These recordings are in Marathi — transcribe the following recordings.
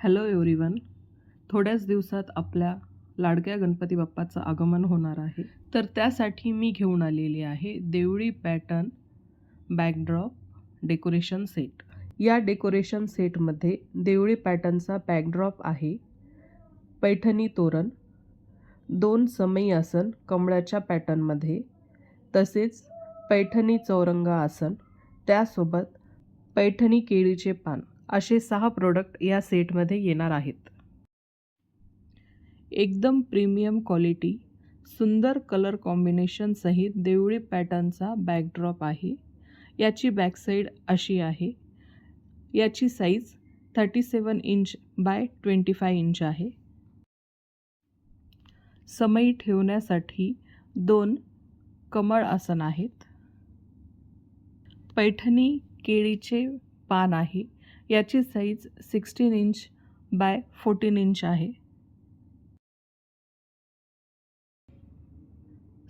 Hello everyone. थोड्याच दिवसात आपल्या लाडक्या गणपती बाप्पाचं आगमन होणार आहे, तर त्यासाठी मी घेऊन आलेली आहे Deoli pattern backdrop decoration set. या डेकोरेशन सेटमध्ये देवळी पॅटर्नचा बॅकड्रॉप आहे, पैठणी तोरण, 2 समई आसन कमळाच्या पॅटर्नमध्ये, तसेच पैठणी चौरंगा आसन, त्यासोबत पैठणी केळीचे पान असे 6 प्रोडक्ट या सेटमध्ये येणार आहेत. एकदम प्रीमियम क्वालिटी, सुंदर कलर कॉम्बिनेशन सहित देवळी पॅटर्नचा बॅकड्रॉप आहे. याची बॅकसाईड अशी आहे. याची साईज 37 इंच बाय 25 इंच आहे. समई ठेवण्यासाठी 2 कमळ आसन आहेत. पैठणी केळीचे पान आहे. याची साईज 16 इंच बाय 14 इंच आहे.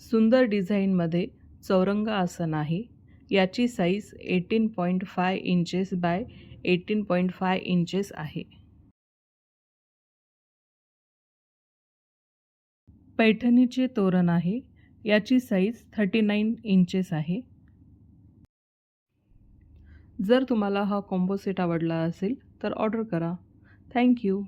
सुंदर डिझाईनमध्ये चौरंगा आसन आहे. याची साईज 18.5 इंचेस बाय 18.5 इंचेस आहे. पैठणीचे तोरण आहे. याची साईज 39 इंचेस आहे. जर तुम्हाला हा कॉम्बो सेट आवडला असेल तर ऑर्डर करा. थँक्यू.